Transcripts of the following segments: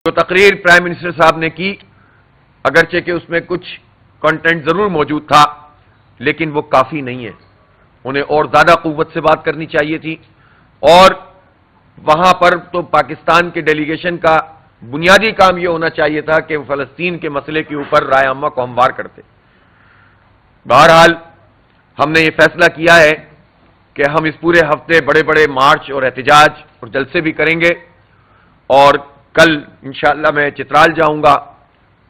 جو تقریر prime minister صاحب نے کی، اگرچہ کہ اس میں کچھ کنٹینٹ ضرور موجود تھا لیکن وہ کافی نہیں ہے. انہیں اور زیادہ قوت سے بات کرنی چاہیے تھی، اور وہاں پر تو پاکستان کے ڈیلیگیشن کا بنیادی کام یہ ہونا چاہیے تھا کہ فلسطین کے مسئلے کے اوپر رائے عامہ کو ہموار کرتے. بہرحال ہم نے یہ فیصلہ کیا ہے کہ ہم اس پورے ہفتے بڑے بڑے مارچ اور احتجاج اور جلسے بھی کریں گے، اور کل انشاءاللہ میں چترال جاؤں گا،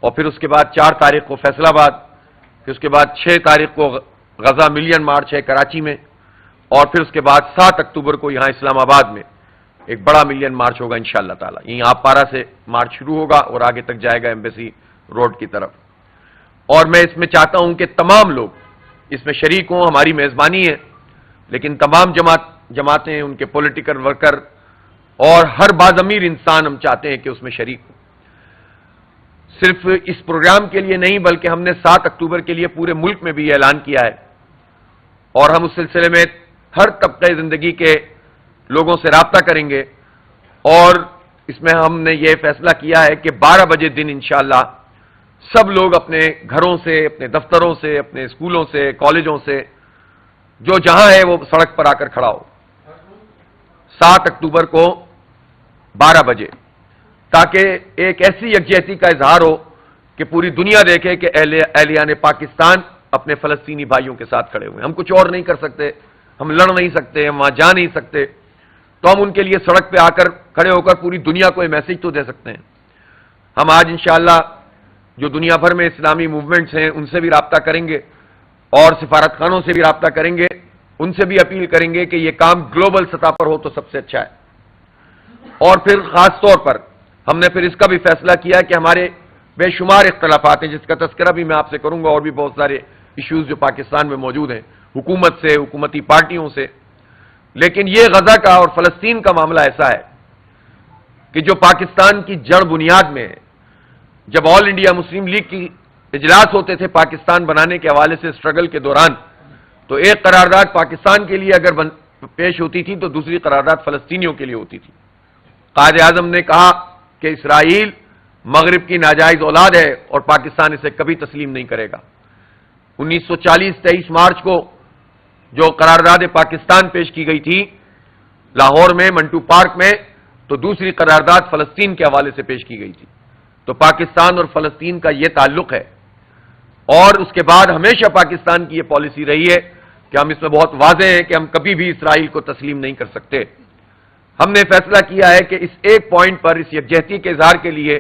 اور پھر اس کے بعد 4 تاریخ کو فیصل آباد، پھر اس کے بعد 6 تاریخ کو غزہ ملین مارچ ہے کراچی میں، اور پھر اس کے بعد 7 اکتوبر کو یہاں اسلام آباد میں ایک بڑا ملین مارچ ہوگا انشاءاللہ تعالی. یہیں آپ پارا سے مارچ شروع ہوگا اور آگے تک جائے گا ایمبیسی روڈ کی طرف. اور میں اس میں چاہتا ہوں کہ تمام لوگ اس میں شریک ہوں. ہماری میزبانی ہے لیکن تمام جماعتیں، ان کے پولیٹیکل ورکر اور ہر باضمیر انسان ہم چاہتے ہیں کہ اس میں شریک ہوں. صرف اس پروگرام کے لیے نہیں بلکہ ہم نے 7 اکتوبر کے لیے پورے ملک میں بھی یہ اعلان کیا ہے، اور ہم اس سلسلے میں ہر طبقہ زندگی کے لوگوں سے رابطہ کریں گے. اور اس میں ہم نے یہ فیصلہ کیا ہے کہ 12 بجے دن انشاءاللہ سب لوگ اپنے گھروں سے، اپنے دفتروں سے، اپنے اسکولوں سے، کالجوں سے، جو جہاں ہے وہ سڑک پر آ کر کھڑا ہو 7 اکتوبر کو 12 بجے، تاکہ ایک ایسی یکجہتی کا اظہار ہو کہ پوری دنیا دیکھے کہ اہلیان پاکستان اپنے فلسطینی بھائیوں کے ساتھ کھڑے ہوئے. ہم کچھ اور نہیں کر سکتے، ہم لڑ نہیں سکتے، ہم وہاں جا نہیں سکتے، تو ہم ان کے لیے سڑک پہ آ کر کھڑے ہو کر پوری دنیا کو یہ میسج تو دے سکتے ہیں. ہم آج انشاءاللہ جو دنیا بھر میں اسلامی موومنٹس ہیں ان سے بھی رابطہ کریں گے، اور سفارت خانوں سے بھی رابطہ کریں گے، ان سے بھی اپیل کریں گے کہ یہ کام گلوبل سطح پر ہو تو سب سے اچھا ہے. اور پھر خاص طور پر ہم نے پھر اس کا بھی فیصلہ کیا کہ ہمارے بے شمار اختلافات ہیں، جس کا تذکرہ بھی میں آپ سے کروں گا، اور بھی بہت سارے ایشوز جو پاکستان میں موجود ہیں، حکومت سے، حکومتی پارٹیوں سے. لیکن یہ غزہ کا اور فلسطین کا معاملہ ایسا ہے کہ جو پاکستان کی جڑ بنیاد میں ہے. جب آل انڈیا مسلم لیگ کی اجلاس ہوتے تھے پاکستان بنانے کے حوالے سے اسٹرگل کے دوران، تو ایک قرارداد پاکستان کے لیے اگر پیش ہوتی تھی تو دوسری قرارداد فلسطینیوں کے لیے ہوتی تھی. قائد اعظم نے کہا کہ اسرائیل مغرب کی ناجائز اولاد ہے اور پاکستان اسے کبھی تسلیم نہیں کرے گا. 1940 23 مارچ کو جو قرارداد پاکستان پیش کی گئی تھی لاہور میں منٹو پارک میں، تو دوسری قرارداد فلسطین کے حوالے سے پیش کی گئی تھی. تو پاکستان اور فلسطین کا یہ تعلق ہے، اور اس کے بعد ہمیشہ پاکستان کی یہ پالیسی رہی ہے کہ ہم اس میں بہت واضح ہیں کہ ہم کبھی بھی اسرائیل کو تسلیم نہیں کر سکتے. ہم نے فیصلہ کیا ہے کہ اس ایک پوائنٹ پر، اس یکجہتی کے اظہار کے لیے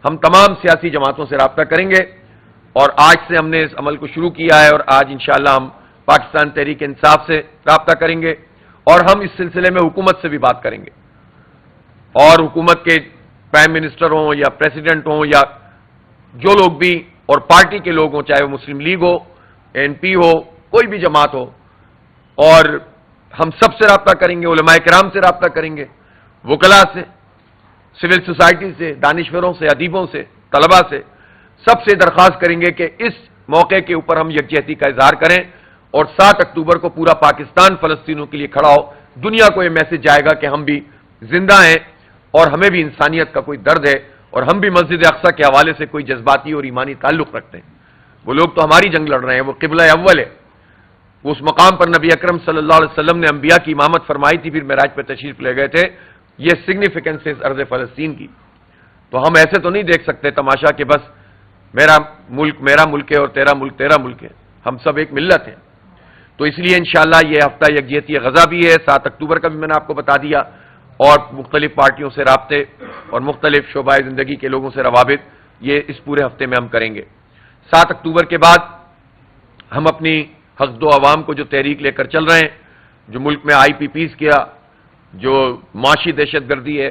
ہم تمام سیاسی جماعتوں سے رابطہ کریں گے، اور آج سے ہم نے اس عمل کو شروع کیا ہے. اور آج انشاءاللہ ہم پاکستان تحریک انصاف سے رابطہ کریں گے، اور ہم اس سلسلے میں حکومت سے بھی بات کریں گے، اور حکومت کے پرائم منسٹر ہوں یا پریزیڈنٹ ہوں یا جو لوگ بھی، اور پارٹی کے لوگ ہوں، چاہے وہ مسلم لیگ ہو، این پی ہو، کوئی بھی جماعت ہو، اور ہم سب سے رابطہ کریں گے. علماء کرام سے رابطہ کریں گے، وکلاء سے، سول سوسائٹی سے، دانشوروں سے، ادیبوں سے، طلباء سے، سب سے درخواست کریں گے کہ اس موقع کے اوپر ہم یکجہتی کا اظہار کریں، اور 7 اکتوبر کو پورا پاکستان فلسطینیوں کے لیے کھڑا ہو. دنیا کو یہ میسج جائے گا کہ ہم بھی زندہ ہیں اور ہمیں بھی انسانیت کا کوئی درد ہے، اور ہم بھی مسجد اقصی کے حوالے سے کوئی جذباتی اور ایمانی تعلق رکھتے ہیں. وہ لوگ تو ہماری جنگ لڑ رہے ہیں، وہ قبلہ اول ہے. اس مقام پر نبی اکرم صلی اللہ علیہ وسلم نے انبیاء کی امامت فرمائی تھی، پھر معراج پہ تشریف لے گئے تھے. یہ سگنیفیکنس ہے اس ارض فلسطین کی. تو ہم ایسے تو نہیں دیکھ سکتے تماشا کہ بس میرا ملک میرا ملک ہے اور تیرا ملک تیرا ملک ہے. ہم سب ایک ملت ہیں. تو اس لیے انشاءاللہ یہ ہفتہ یکجہتی غزہ بھی ہے، 7 اکتوبر کا بھی میں نے آپ کو بتا دیا، اور مختلف پارٹیوں سے رابطے اور مختلف شعبہ زندگی کے لوگوں سے روابط، یہ اس پورے ہفتے میں ہم کریں گے. 7 اکتوبر کے بعد ہم اپنی حق دو عوام کو جو تحریک لے کر چل رہے ہیں، جو ملک میں آئی پی پیز کیا، جو معاشی دہشت گردی ہے،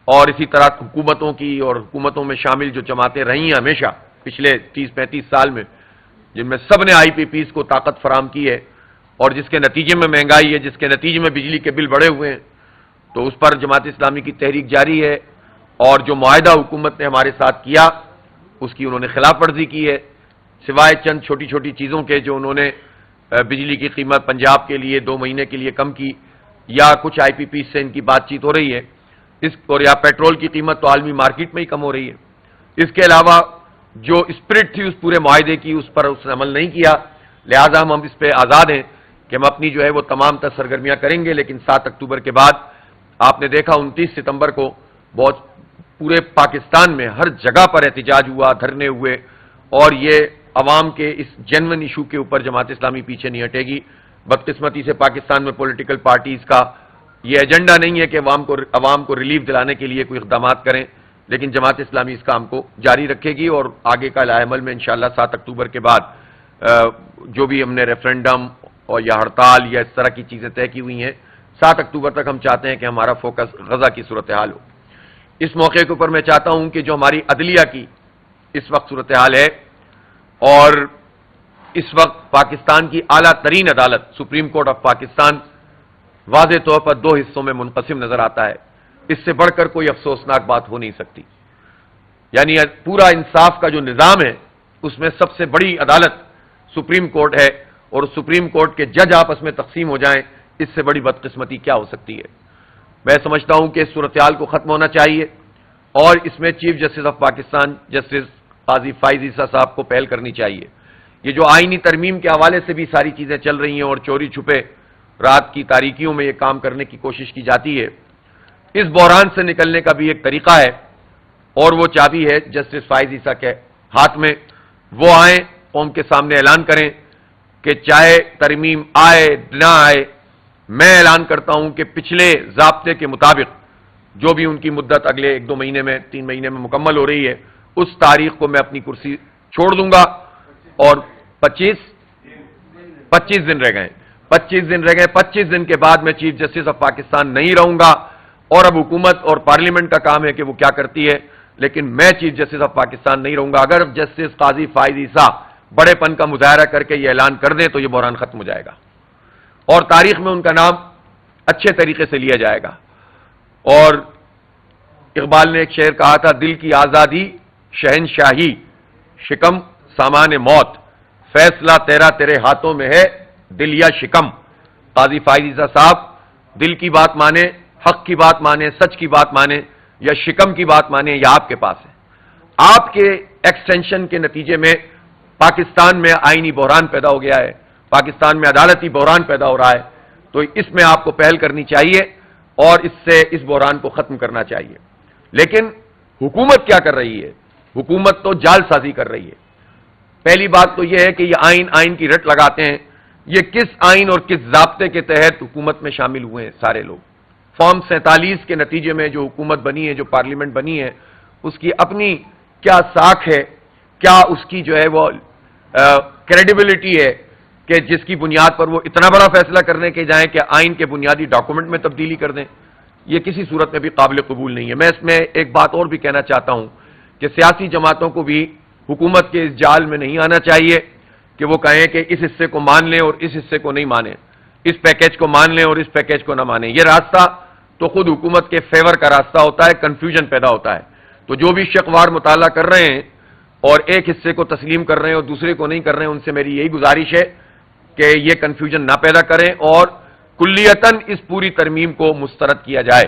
اور اسی طرح حکومتوں کی اور حکومتوں میں شامل جو جماعتیں رہی ہیں ہمیشہ پچھلے 30-35 سال میں، جن میں سب نے آئی پی پیز کو طاقت فراہم کی ہے، اور جس کے نتیجے میں مہنگائی ہے، جس کے نتیجے میں بجلی کے بل بڑھے ہوئے ہیں، تو اس پر جماعت اسلامی کی تحریک جاری ہے. اور جو معاہدہ حکومت نے ہمارے ساتھ کیا اس کی انہوں نے خلاف ورزی کی ہے، سوائے چند چھوٹی چھوٹی چیزوں کے جو انہوں نے بجلی کی قیمت پنجاب کے لیے 2 مہینے کے لیے کم کی، یا کچھ آئی پی پی سے ان کی بات چیت ہو رہی ہے. اور یا پیٹرول کی قیمت تو عالمی مارکیٹ میں ہی کم ہو رہی ہے. اس کے علاوہ جو اسپرٹ تھی اس پورے معاہدے کی اس پر اس نے عمل نہیں کیا، لہذا ہم اس پہ آزاد ہیں کہ ہم اپنی جو ہے وہ تمام تر سرگرمیاں کریں گے. لیکن 7 اکتوبر کے بعد آپ نے دیکھا 29 ستمبر کو بہت پورے پاکستان میں ہر جگہ پر احتجاج ہوا، دھرنے ہوئے، اور یہ عوام کے اس جینون ایشو کے اوپر جماعت اسلامی پیچھے نہیں ہٹے گی. بدقسمتی سے پاکستان میں پولیٹیکل پارٹیز کا یہ ایجنڈا نہیں ہے کہ عوام کو ریلیف دلانے کے لیے کوئی اقدامات کریں، لیکن جماعت اسلامی اس کام کو جاری رکھے گی اور آگے کا لائحہ عمل میں انشاءاللہ 7 اکتوبر کے بعد جو بھی ہم نے ریفرنڈم اور یا ہڑتال یا اس طرح کی چیزیں طے کی ہوئی ہیں، 7 اکتوبر تک ہم چاہتے ہیں کہ ہمارا فوکس غزہ کی صورتحال ہو. اس موقع کے اوپر میں چاہتا ہوں کہ جو ہماری عدلیہ کی اس وقت صورتحال ہے، اور اس وقت پاکستان کی اعلیٰ ترین عدالت سپریم کورٹ آف پاکستان واضح طور پر 2 حصوں میں منقسم نظر آتا ہے. اس سے بڑھ کر کوئی افسوسناک بات ہو نہیں سکتی. یعنی پورا انصاف کا جو نظام ہے اس میں سب سے بڑی عدالت سپریم کورٹ ہے، اور سپریم کورٹ کے جج آپس میں تقسیم ہو جائیں، اس سے بڑی بدقسمتی کیا ہو سکتی ہے. میں سمجھتا ہوں کہ اس صورتحال کو ختم ہونا چاہیے، اور اس میں chief justice of Pakistan justice قاضی فائز عیسیٰ صاحب کو پہل کرنی چاہیے. یہ جو آئینی ترمیم کے حوالے سے بھی ساری چیزیں چل رہی ہیں اور چوری چھپے رات کی تاریکیوں میں یہ کام کرنے کی کوشش کی جاتی ہے، اس بحران سے نکلنے کا بھی ایک طریقہ ہے، اور وہ چابی ہے جسٹس فائز عیسیٰ کے ہاتھ میں. وہ آئیں، قوم کے سامنے اعلان کریں کہ چاہے ترمیم آئے نہ آئے، میں اعلان کرتا ہوں کہ پچھلے ضابطے کے مطابق جو بھی ان کی مدت اگلے 1-2 مہینے میں 3 مہینے میں مکمل ہو رہی ہے، اس تاریخ کو میں اپنی کرسی چھوڑ دوں گا. اور 25 دن رہ گئے 25 دن کے بعد میں چیف جسٹس آف پاکستان نہیں رہوں گا. اور اب حکومت اور پارلیمنٹ کا کام ہے کہ وہ کیا کرتی ہے، لیکن میں چیف جسٹس آف پاکستان نہیں رہوں گا. اگر جسٹس قاضی فائز عیسیٰ بڑے پن کا مظاہرہ کر کے یہ اعلان کر دیں تو یہ بحران ختم ہو جائے گا، اور تاریخ میں ان کا نام اچھے طریقے سے لیا جائے گا. اور اقبال نے ایک شعر کہا تھا، دل کی آزادی شہنشاہی شکم سامان موت، فیصلہ تیرا تیرے ہاتھوں میں ہے دل یا شکم. قاضی فائز عیسیٰ صاحب دل کی بات مانے، حق کی بات مانے، سچ کی بات مانے، یا شکم کی بات مانے، یا آپ کے پاس ہے. آپ کے ایکسٹینشن کے نتیجے میں پاکستان میں آئینی بحران پیدا ہو گیا ہے، پاکستان میں عدالتی بحران پیدا ہو رہا ہے. تو اس میں آپ کو پہل کرنی چاہیے اور اس سے اس بحران کو ختم کرنا چاہیے. لیکن حکومت کیا کر رہی ہے؟ حکومت تو جال سازی کر رہی ہے. پہلی بات تو یہ ہے کہ یہ آئین کی رٹ لگاتے ہیں. یہ کس آئین اور کس ضابطے کے تحت حکومت میں شامل ہوئے ہیں سارے لوگ؟ فارم 47 کے نتیجے میں جو حکومت بنی ہے، جو پارلیمنٹ بنی ہے، اس کی اپنی کیا ساکھ ہے، کیا اس کی جو ہے وہ کریڈیبلٹی ہے کہ جس کی بنیاد پر وہ اتنا بڑا فیصلہ کرنے کے جائیں کہ آئین کے بنیادی ڈاکومنٹ میں تبدیلی کر دیں؟ یہ کسی صورت میں بھی قابل قبول نہیں ہے. میں اس میں ایک بات اور بھی کہنا چاہتا ہوں کہ سیاسی جماعتوں کو بھی حکومت کے اس جال میں نہیں آنا چاہیے کہ وہ کہیں کہ اس حصے کو مان لیں اور اس حصے کو نہیں مانیں، اس پیکیج کو مان لیں اور اس پیکیج کو نہ مانیں. یہ راستہ تو خود حکومت کے فیور کا راستہ ہوتا ہے، کنفیوژن پیدا ہوتا ہے. تو جو بھی شقوار مطالعہ کر رہے ہیں اور ایک حصے کو تسلیم کر رہے ہیں اور دوسرے کو نہیں کر رہے ہیں، ان سے میری یہی گزارش ہے کہ یہ کنفیوژن نہ پیدا کریں اور کلیتاً اس پوری ترمیم کو مسترد کیا جائے،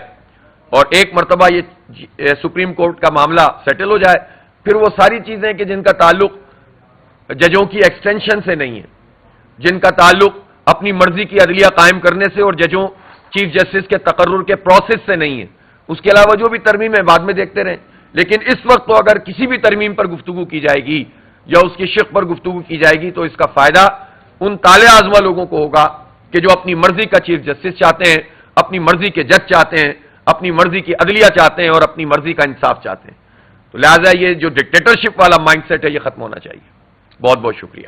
اور ایک مرتبہ یہ سپریم کورٹ کا معاملہ سیٹل ہو جائے، پھر وہ ساری چیزیں کہ جن کا تعلق ججوں کی ایکسٹینشن سے نہیں ہے، جن کا تعلق اپنی مرضی کی عدلیہ قائم کرنے سے اور ججوں چیف جسٹس کے تقرر کے پروسیس سے نہیں ہے، اس کے علاوہ جو بھی ترمیم ہے بعد میں دیکھتے رہیں. لیکن اس وقت تو اگر کسی بھی ترمیم پر گفتگو کی جائے گی یا اس کی شق پر گفتگو کی جائے گی تو اس کا فائدہ ان طالع آزما لوگوں کو ہوگا کہ جو اپنی مرضی کا چیف جسٹس چاہتے ہیں، اپنی مرضی کے جج چاہتے ہیں، اپنی مرضی کی عدلیہ چاہتے ہیں اور اپنی مرضی کا انصاف چاہتے ہیں. تو لہذا یہ جو ڈکٹیٹرشپ والا مائنڈ سیٹ ہے یہ ختم ہونا چاہیے. بہت بہت شکریہ.